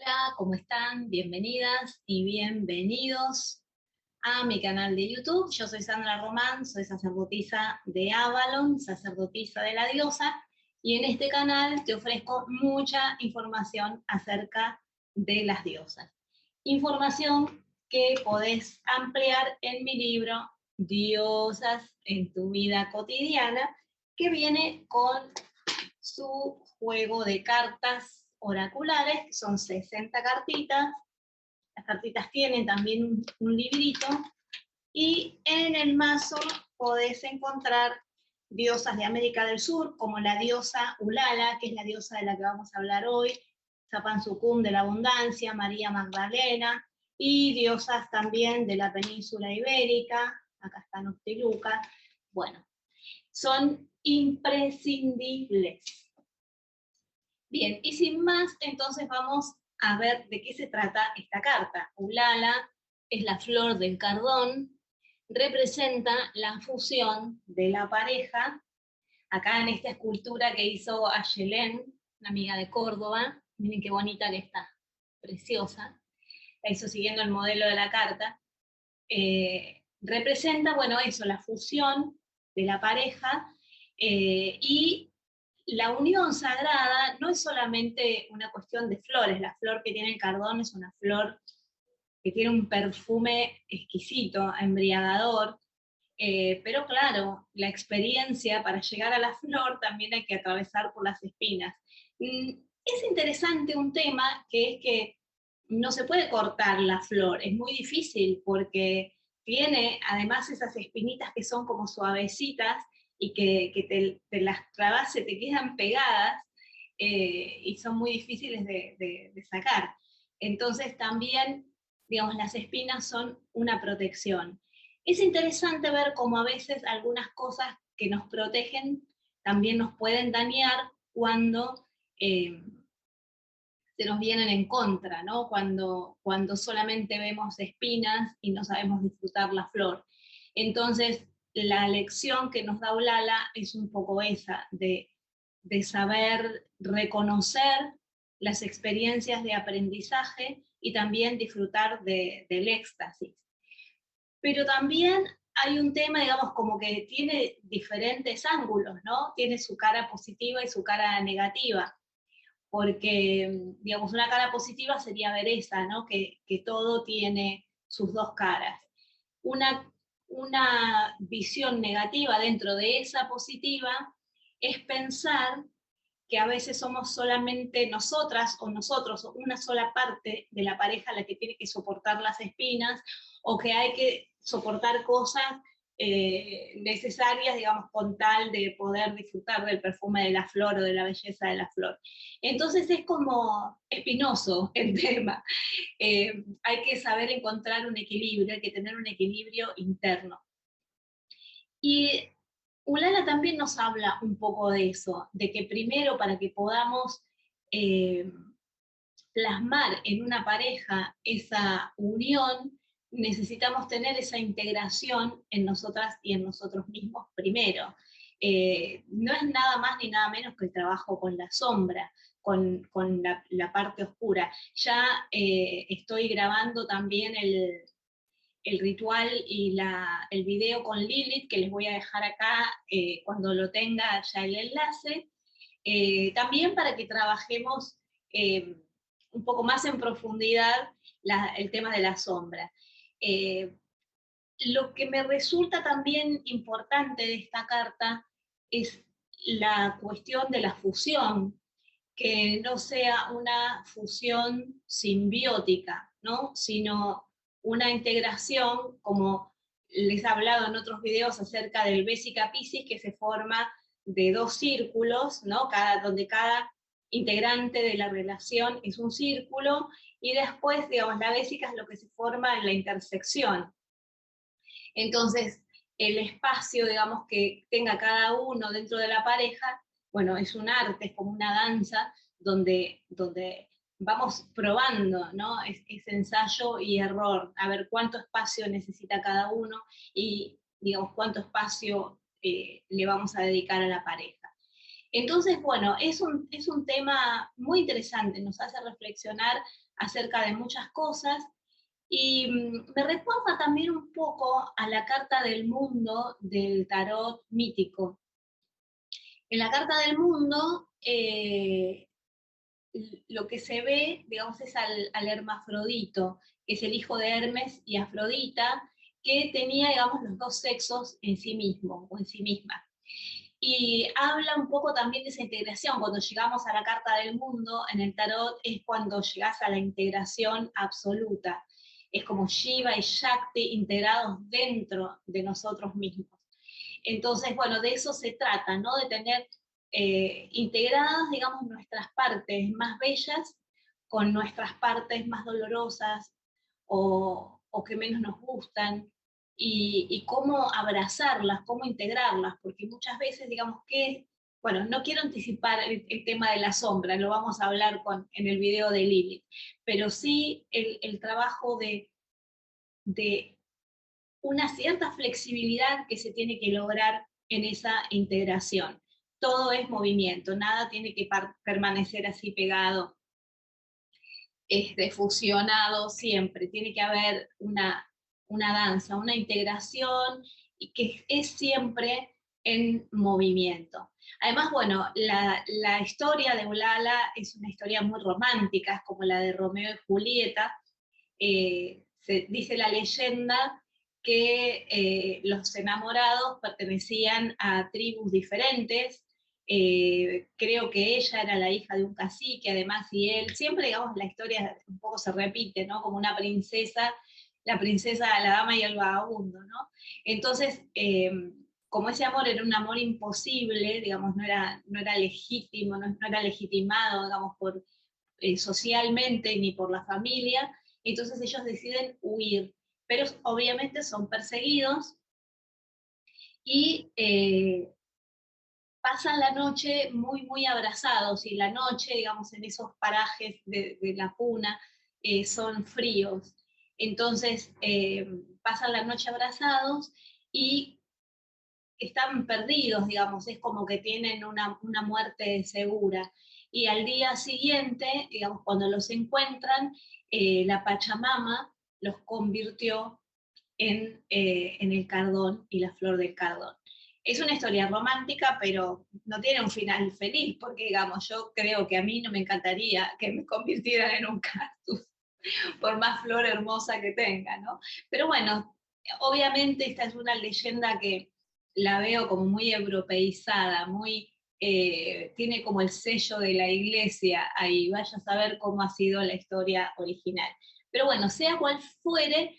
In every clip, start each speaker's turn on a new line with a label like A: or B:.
A: Hola, ¿cómo están? Bienvenidas y bienvenidos a mi canal de YouTube. Yo soy Sandra Román, soy sacerdotisa de Avalon, sacerdotisa de la diosa, y en este canal te ofrezco mucha información acerca de las diosas. Información que podés ampliar en mi libro Diosas en tu vida cotidiana, que viene con su juego de cartas oraculares, que son 60 cartitas. Las cartitas tienen también un librito, y en el mazo podés encontrar diosas de América del Sur, como la diosa Ulala, que es la diosa de la que vamos a hablar hoy, Zapansucum de la abundancia, María Magdalena, y diosas también de la península ibérica, acá está Noctiluca. Bueno, son imprescindibles. Bien, y sin más, entonces vamos a ver de qué se trata esta carta. Ulala es la flor del cardón, representa la fusión de la pareja. Acá en esta escultura que hizo Ayelén, una amiga de Córdoba, miren qué bonita que está, preciosa, la hizo siguiendo el modelo de la carta. Representa, bueno, eso, la fusión de la pareja, y la unión sagrada no es solamente una cuestión de flores. La flor que tiene el cardón es una flor que tiene un perfume exquisito, embriagador, pero claro, la experiencia para llegar a la flor también hay que atravesar por las espinas. Es interesante un tema que es que no se puede cortar la flor, es muy difícil porque tiene además esas espinitas que son como suavecitas y que te las clavas, se te quedan pegadas, y son muy difíciles de sacar. Entonces también, digamos, las espinas son una protección. Es interesante ver cómo a veces algunas cosas que nos protegen también nos pueden dañar cuando se nos vienen en contra, ¿no? Cuando solamente vemos espinas y no sabemos disfrutar la flor. Entonces, la lección que nos da Ulala es un poco esa, de saber reconocer las experiencias de aprendizaje y también disfrutar del éxtasis. Pero también hay un tema, digamos, como que tiene diferentes ángulos, ¿no? Tiene su cara positiva y su cara negativa, porque, digamos, una cara positiva sería ver esa, ¿no? Que todo tiene sus dos caras. Una visión negativa dentro de esa positiva es pensar que a veces somos solamente nosotras o nosotros, o una sola parte de la pareja la que tiene que soportar las espinas, o que hay que soportar cosas necesarias, digamos, con tal de poder disfrutar del perfume de la flor o de la belleza de la flor. Entonces es como espinoso el tema. Hay que saber encontrar un equilibrio, hay que tener un equilibrio interno. Y Ulala también nos habla un poco de eso, de que primero para que podamos eh, plasmar en una pareja esa unión, necesitamos tener esa integración en nosotras y en nosotros mismos primero. No es nada más ni nada menos que el trabajo con la sombra, con la parte oscura. Ya estoy grabando también el ritual y el video con Lilith, que les voy a dejar acá cuando lo tenga ya el enlace, también para que trabajemos un poco más en profundidad el tema de la sombra. Lo que me resulta también importante de esta carta es la cuestión de la fusión, que no sea una fusión simbiótica, ¿no? Sino una integración, como les he hablado en otros videos acerca del Vesica Piscis, que se forma de dos círculos, ¿no? Donde cada integrante de la relación es un círculo, y después, digamos, la Vesica es lo que se forma en la intersección. Entonces, el espacio, digamos, que tenga cada uno dentro de la pareja, bueno, es un arte, es como una danza, donde vamos probando, ¿no? Es ensayo y error, a ver cuánto espacio necesita cada uno y, digamos, cuánto espacio le vamos a dedicar a la pareja. Entonces, bueno, es un tema muy interesante, nos hace reflexionar acerca de muchas cosas. Y me recuerda también un poco a la carta del mundo del tarot mítico. En la carta del mundo, lo que se ve, digamos, es al hermafrodito, que es el hijo de Hermes y Afrodita, que tenía, digamos, los dos sexos en sí mismo o en sí misma. Y habla un poco también de esa integración. Cuando llegamos a la carta del mundo en el tarot es cuando llegas a la integración absoluta. Es como Shiva y Shakti integrados dentro de nosotros mismos. Entonces, bueno, de eso se trata, ¿no? De tener integradas, digamos, nuestras partes más bellas con nuestras partes más dolorosas o que menos nos gustan, y cómo abrazarlas, cómo integrarlas, porque muchas veces, digamos que, bueno, no quiero anticipar el tema de la sombra, lo vamos a hablar en el video de Lilith, pero sí el trabajo de una cierta flexibilidad que se tiene que lograr en esa integración. Todo es movimiento, nada tiene que permanecer así pegado, fusionado siempre. Tiene que haber una danza, una integración, y que es siempre en movimiento. Además, bueno, la historia de Ulala es una historia muy romántica, es como la de Romeo y Julieta. Se dice la leyenda que los enamorados pertenecían a tribus diferentes. Creo que ella era la hija de un cacique, además, y él, siempre, digamos, la historia un poco se repite, ¿no? Como una princesa, la princesa, la dama y el vagabundo, ¿no? Entonces, como ese amor era un amor imposible, digamos, no era legítimo, no era legitimado, digamos, socialmente ni por la familia, entonces ellos deciden huir, pero obviamente son perseguidos y pasan la noche muy abrazados, y la noche, digamos, en esos parajes de la puna, son fríos. Entonces pasan la noche abrazados y están perdidos, digamos, es como que tienen una muerte segura. Y al día siguiente, digamos, cuando los encuentran, la Pachamama los convirtió en el cardón y la flor del cardón. Es una historia romántica, pero no tiene un final feliz, porque, digamos, yo creo que a mí no me encantaría que me convirtieran en un cactus, por más flor hermosa que tenga, ¿no? Pero bueno, obviamente esta es una leyenda que la veo como muy europeizada, tiene como el sello de la iglesia ahí, vaya a saber cómo ha sido la historia original. Pero bueno, sea cual fuere,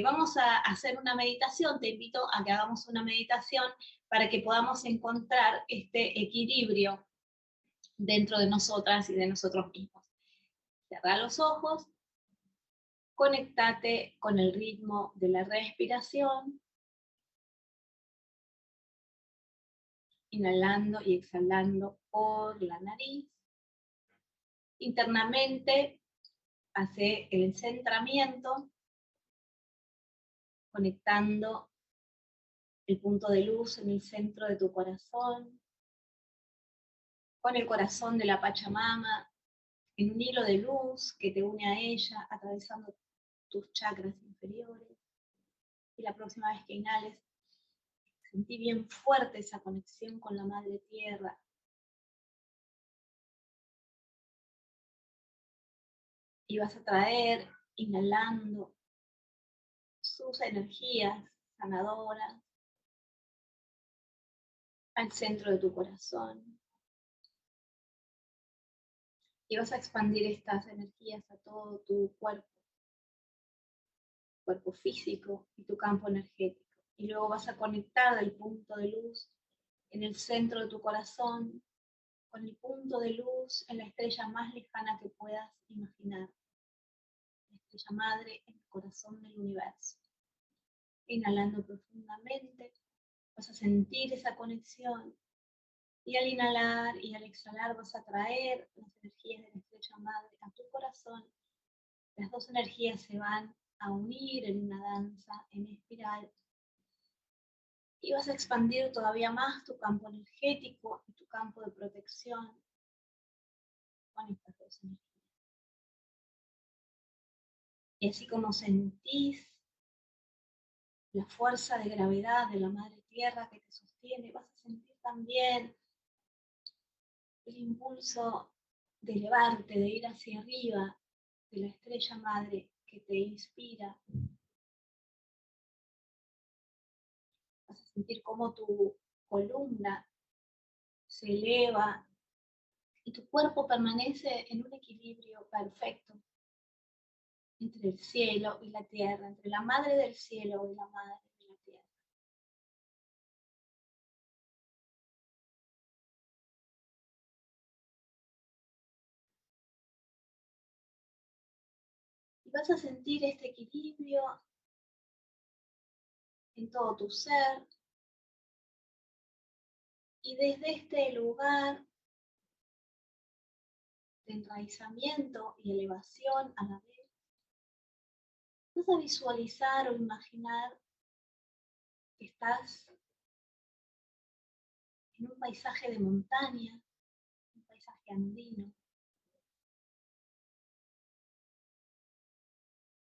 A: vamos a hacer una meditación. Te invito a que hagamos una meditación para que podamos encontrar este equilibrio dentro de nosotras y de nosotros mismos. Cerrá los ojos, conectate con el ritmo de la respiración, inhalando y exhalando por la nariz. Internamente, hace el centramiento, conectando el punto de luz en el centro de tu corazón, con el corazón de la Pachamama, en un hilo de luz que te une a ella, atravesando tus chakras inferiores. Y la próxima vez que inhales, sentí bien fuerte esa conexión con la Madre Tierra. Y vas a traer, inhalando, sus energías sanadoras al centro de tu corazón. Y vas a expandir estas energías a todo tu cuerpo físico y tu campo energético. Y luego vas a conectar el punto de luz en el centro de tu corazón con el punto de luz en la estrella más lejana que puedas imaginar, la estrella madre en el corazón del universo. Inhalando profundamente, vas a sentir esa conexión, y al inhalar y al exhalar vas a traer las energías de la estrella madre a tu corazón. Las dos energías se van a unir en una danza en espiral, y vas a expandir todavía más tu campo energético y tu campo de protección con estas dos energías. Y así como sentís la fuerza de gravedad de la Madre Tierra que te sostiene, vas a sentir también el impulso de elevarte, de ir hacia arriba, de la estrella madre que te inspira. Vas a sentir cómo tu columna se eleva y tu cuerpo permanece en un equilibrio perfecto entre el cielo y la tierra, entre la madre del cielo y la madre de la tierra. Y vas a sentir este equilibrio en todo tu ser, y desde este lugar de enraizamiento y elevación a la vez, vas a visualizar o imaginar que estás en un paisaje de montaña, un paisaje andino.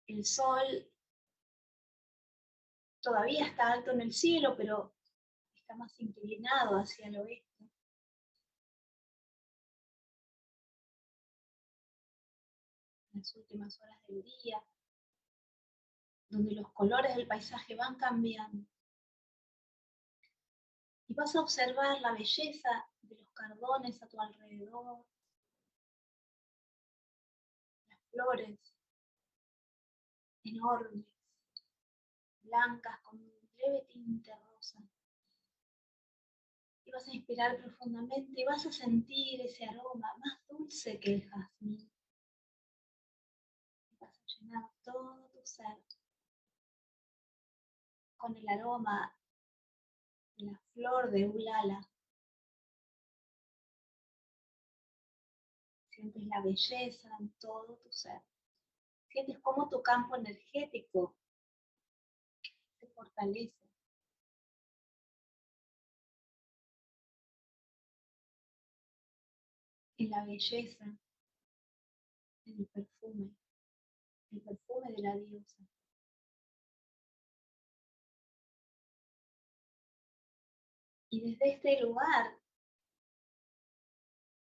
A: El sol todavía está alto en el cielo, pero está más inclinado hacia el oeste. En las últimas horas del día, donde los colores del paisaje van cambiando. Y vas a observar la belleza de los cardones a tu alrededor, las flores enormes, blancas con un leve tinte rosa. Y vas a inspirar profundamente y vas a sentir ese aroma más dulce que el jazmín. Y vas a llenar todo tu ser con el aroma de la flor de Ulala. Sientes la belleza en todo tu ser. Sientes cómo tu campo energético se fortalece. En la belleza, en el perfume de la diosa. Y desde este lugar,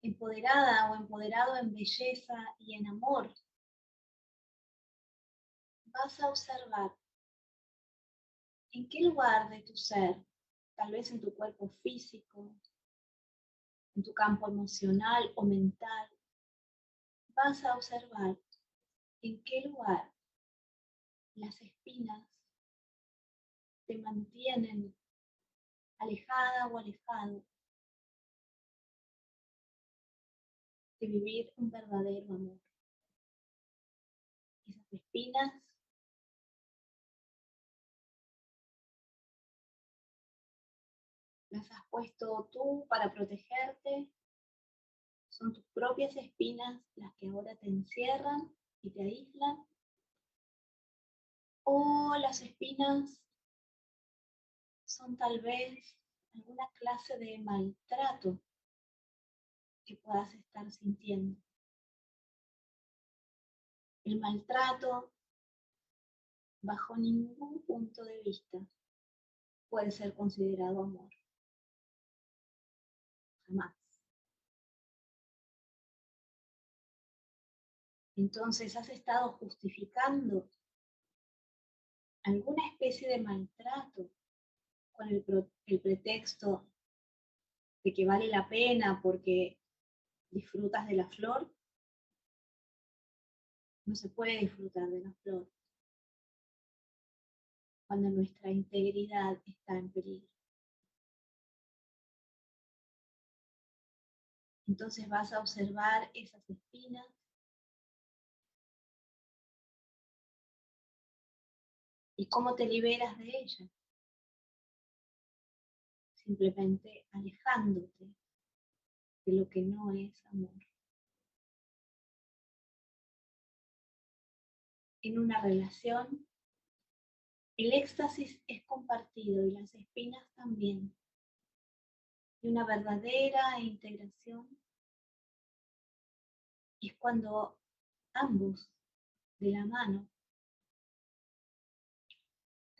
A: empoderada o empoderado en belleza y en amor, vas a observar en qué lugar de tu ser, tal vez en tu cuerpo físico, en tu campo emocional o mental, vas a observar en qué lugar las espinas te mantienen alejada o alejado de vivir un verdadero amor. Esas espinas las has puesto tú para protegerte, son tus propias espinas las que ahora te encierran y te aíslan, o las espinas son tal vez alguna clase de maltrato que puedas estar sintiendo. El maltrato, bajo ningún punto de vista, puede ser considerado amor. Jamás. Entonces has estado justificando alguna especie de maltrato con el pretexto de que vale la pena porque disfrutas de la flor. No se puede disfrutar de la flor cuando nuestra integridad está en peligro. Entonces vas a observar esas espinas y cómo te liberas de ellas, simplemente alejándote de lo que no es amor. En una relación, el éxtasis es compartido y las espinas también. Y una verdadera integración es cuando ambos, de la mano,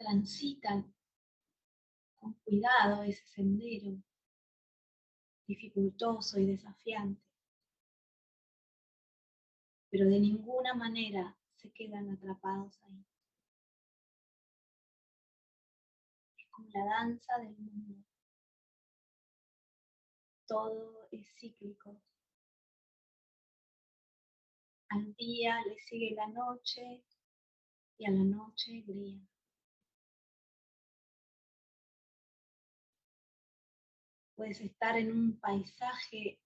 A: transitan con cuidado ese sendero dificultoso y desafiante, pero de ninguna manera se quedan atrapados ahí. Es como la danza del mundo. Todo es cíclico. Al día le sigue la noche y a la noche el día. Puedes estar en un paisaje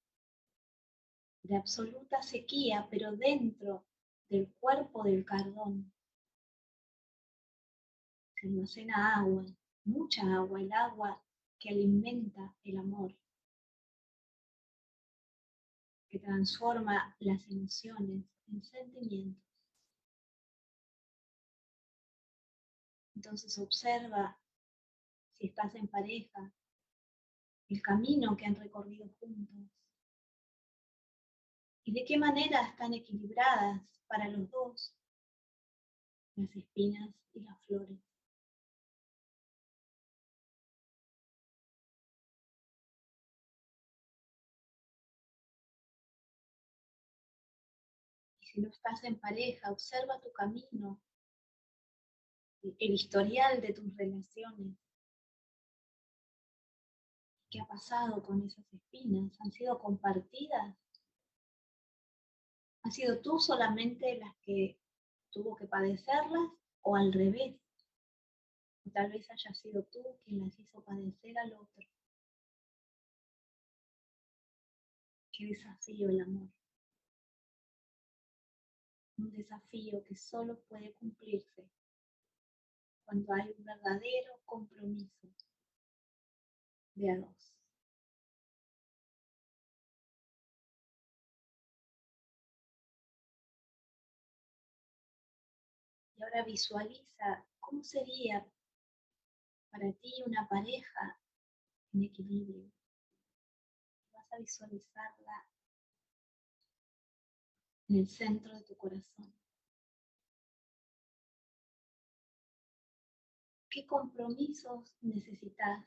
A: de absoluta sequía, pero dentro del cuerpo del cardón se almacena agua, mucha agua, el agua que alimenta el amor, que transforma las emociones en sentimientos. Entonces observa, si estás en pareja, el camino que han recorrido juntos y de qué manera están equilibradas para los dos las espinas y las flores. Y si no estás en pareja, observa tu camino, el historial de tus relaciones. ¿Qué ha pasado con esas espinas? ¿Han sido compartidas? ¿Has sido tú solamente las que tuvo que padecerlas o al revés? O tal vez haya sido tú quien las hizo padecer al otro. Qué desafío el amor. Un desafío que solo puede cumplirse cuando hay un verdadero compromiso de a dos. Y ahora visualiza cómo sería para ti una pareja en equilibrio. Vas a visualizarla en el centro de tu corazón. ¿Qué compromisos necesitas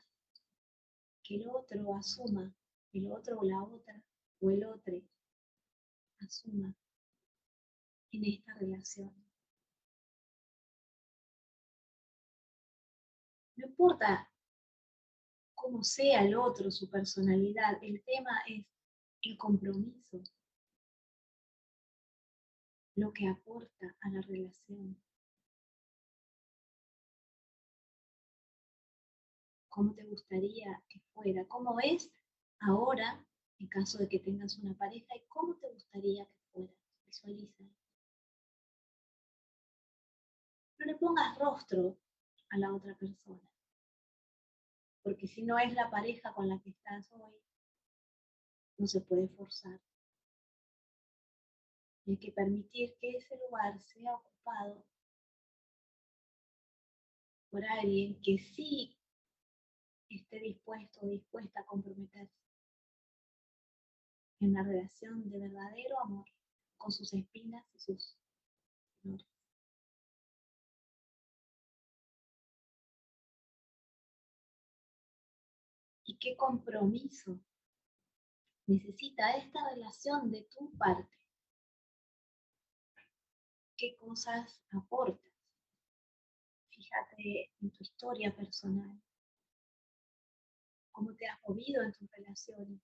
A: que el otro asuma, el otro o la otra, o el otro asuma en esta relación? No importa cómo sea el otro, su personalidad, el tema es el compromiso, lo que aporta a la relación. ¿Cómo te gustaría que fuera? ¿Cómo es ahora, en caso de que tengas una pareja? ¿Y cómo te gustaría que fuera? Visualiza. No le pongas rostro a la otra persona, porque si no es la pareja con la que estás hoy, no se puede forzar. Hay que permitir que ese lugar sea ocupado por alguien que sí esté dispuesto o dispuesta a comprometerse en una relación de verdadero amor, con sus espinas y sus flores. ¿Y qué compromiso necesita esta relación de tu parte? ¿Qué cosas aportas? Fíjate en tu historia personal. ¿Cómo te has movido en tus relaciones?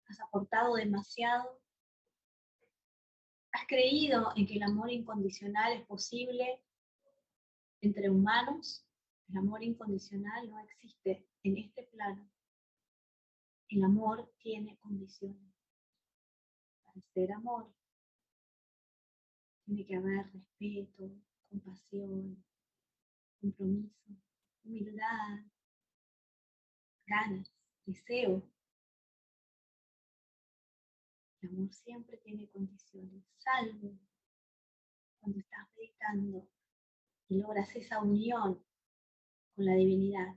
A: ¿Has aportado demasiado? ¿Has creído en que el amor incondicional es posible entre humanos? El amor incondicional no existe en este plano. El amor tiene condiciones. Para ser amor tiene que haber respeto, compasión, compromiso, humildad, ganas, deseo. El amor siempre tiene condiciones, salvo cuando estás meditando y logras esa unión con la divinidad.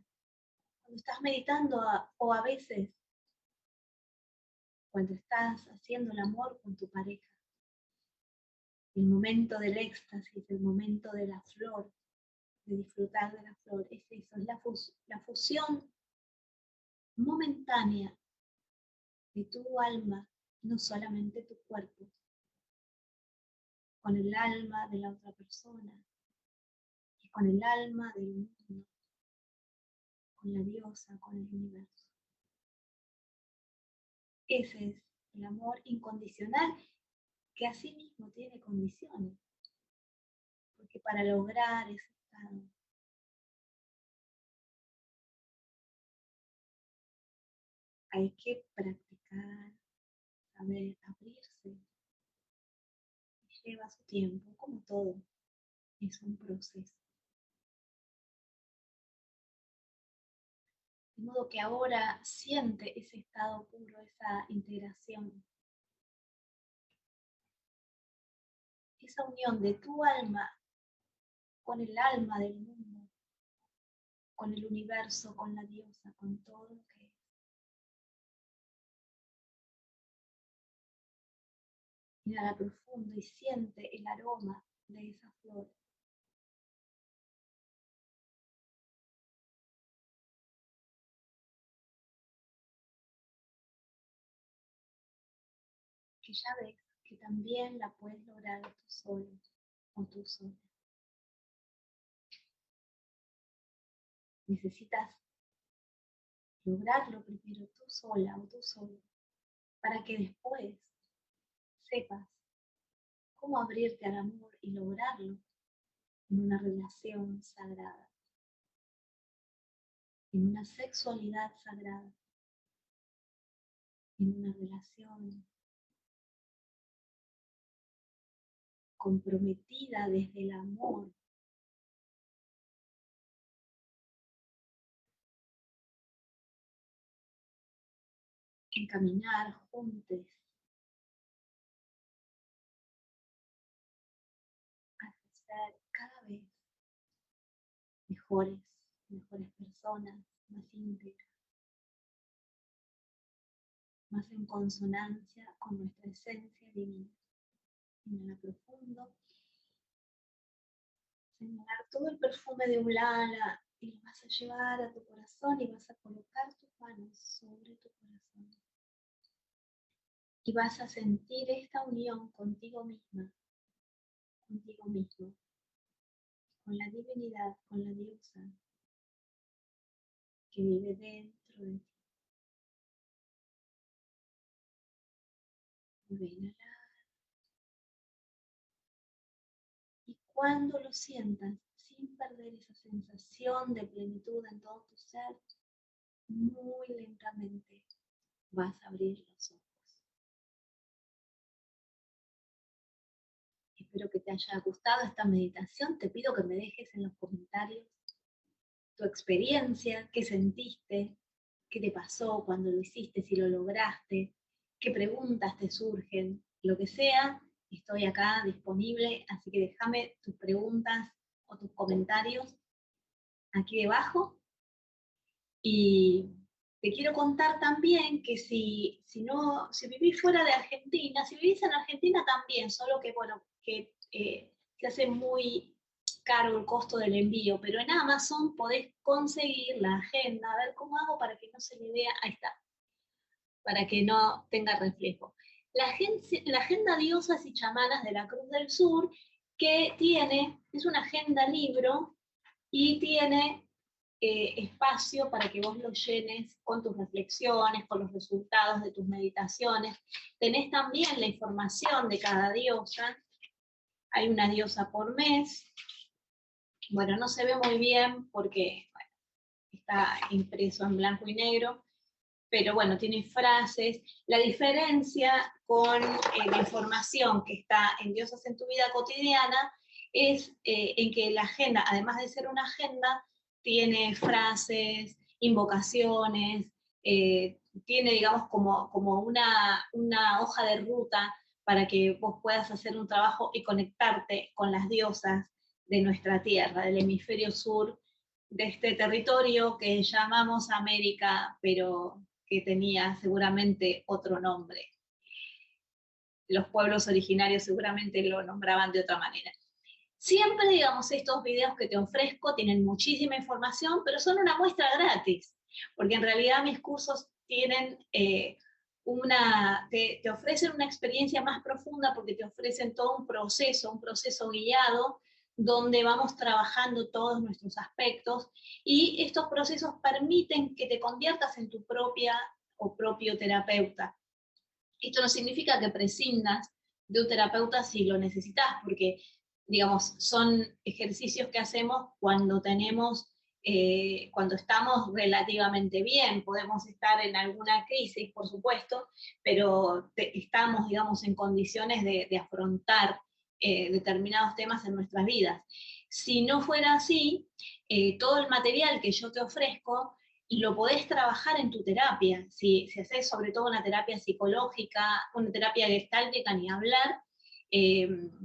A: Cuando estás meditando o a veces cuando estás haciendo el amor con tu pareja. El momento del éxtasis, el momento de la flor, de disfrutar de la flor, es eso, es la fusión momentánea de tu alma, no solamente tu cuerpo, con el alma de la otra persona, y con el alma del mundo, con la diosa, con el universo. Ese es el amor incondicional, que asimismo tiene condiciones, porque para lograr ese estado hay que practicar, saber abrirse, y lleva su tiempo, como todo, es un proceso. De modo que ahora siente ese estado puro, esa integración, esa unión de tu alma con el alma del mundo, con el universo, con la diosa, con todo lo que es. Inhala profundo y siente el aroma de esa flor. Que ya ves que también la puedes lograr tú solo o tú sola. Necesitas lograrlo primero tú sola o tú solo, para que después sepas cómo abrirte al amor y lograrlo en una relación sagrada, en una sexualidad sagrada, en una relación comprometida desde el amor. En caminar juntos hacia ser cada vez mejores personas, más íntegras, más en consonancia con nuestra esencia divina. Inhala profundo, inhalar todo el perfume de Ulala y lo vas a llevar a tu corazón y vas a colocar tus manos sobre tu corazón. Y vas a sentir esta unión contigo misma, contigo mismo, con la divinidad, con la diosa que vive dentro de ti. Vuelve a inhalar. Y cuando lo sientas, sin perder esa sensación de plenitud en todo tu ser, muy lentamente vas a abrir los ojos. Espero que te haya gustado esta meditación. Te pido que me dejes en los comentarios tu experiencia, qué sentiste, qué te pasó cuando lo hiciste, si lo lograste, qué preguntas te surgen, lo que sea. Estoy acá disponible, así que déjame tus preguntas o tus comentarios aquí debajo. Y te quiero contar también que si vivís fuera de Argentina, si vivís en Argentina también, solo que bueno, que se hace muy caro el costo del envío, pero en Amazon podés conseguir la agenda, a ver cómo hago para que no se le vea, ahí está, para que no tenga reflejo. La agenda Diosas y Chamanas de la Cruz del Sur, que es una agenda libro y tiene espacio para que vos lo llenes con tus reflexiones, con los resultados de tus meditaciones. Tenés también la información de cada diosa. Hay una diosa por mes. Bueno, no se ve muy bien porque bueno, está impreso en blanco y negro, pero bueno, tiene frases. La diferencia con la información que está en Diosas en tu vida cotidiana es en que la agenda, además de ser una agenda, tiene frases, invocaciones, tiene, digamos, como una hoja de ruta para que vos puedas hacer un trabajo y conectarte con las diosas de nuestra tierra, del hemisferio sur, de este territorio que llamamos América, pero que tenía seguramente otro nombre. Los pueblos originarios seguramente lo nombraban de otra manera. Siempre, digamos, estos videos que te ofrezco tienen muchísima información, pero son una muestra gratis, porque en realidad mis cursos tienen te ofrecen una experiencia más profunda porque te ofrecen todo un proceso guiado, donde vamos trabajando todos nuestros aspectos, y estos procesos permiten que te conviertas en tu propia o propio terapeuta. Esto no significa que prescindas de un terapeuta si lo necesitas, porque, digamos, son ejercicios que hacemos cuando cuando estamos relativamente bien. Podemos estar en alguna crisis, por supuesto, pero estamos, digamos, en condiciones de afrontar determinados temas en nuestras vidas. Si no fuera así, todo el material que yo te ofrezco lo podés trabajar en tu terapia. Si haces sobre todo una terapia psicológica, una terapia gestáltica, ni hablar.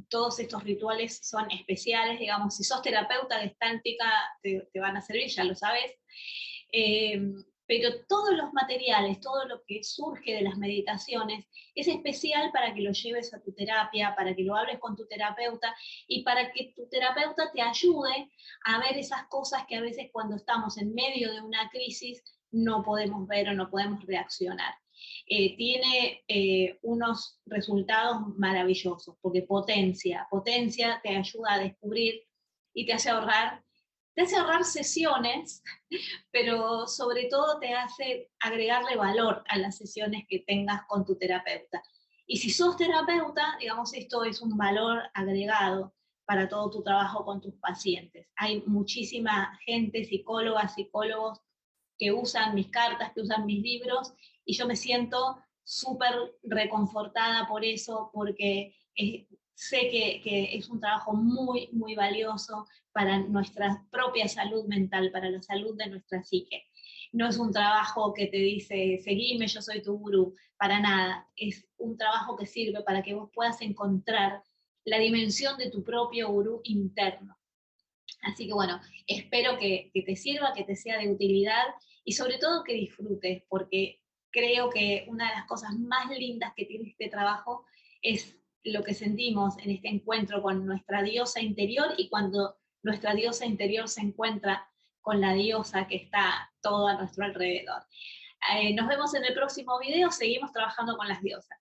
A: Todos estos rituales son especiales, digamos, si sos terapeuta gestáltica te van a servir, ya lo sabes. Eh, pero todos los materiales, todo lo que surge de las meditaciones, es especial para que lo lleves a tu terapia, para que lo hables con tu terapeuta y para que tu terapeuta te ayude a ver esas cosas que a veces cuando estamos en medio de una crisis no podemos ver o no podemos reaccionar. Tiene unos resultados maravillosos, porque potencia, te ayuda a descubrir y te hace ahorrar sesiones, pero sobre todo te hace agregarle valor a las sesiones que tengas con tu terapeuta. Y si sos terapeuta, digamos, esto es un valor agregado para todo tu trabajo con tus pacientes. Hay muchísima gente, psicólogas, psicólogos, que usan mis cartas, que usan mis libros, y yo me siento súper reconfortada por eso, porque sé que es un trabajo muy, muy valioso para nuestra propia salud mental, para la salud de nuestra psique. No es un trabajo que te dice, seguime, yo soy tu gurú, para nada. Es un trabajo que sirve para que vos puedas encontrar la dimensión de tu propio gurú interno. Así que bueno, espero que te sirva, que te sea de utilidad y sobre todo que disfrutes, porque creo que una de las cosas más lindas que tiene este trabajo es lo que sentimos en este encuentro con nuestra diosa interior, y cuando nuestra diosa interior se encuentra con la diosa que está todo a nuestro alrededor. Nos vemos en el próximo video, seguimos trabajando con las diosas.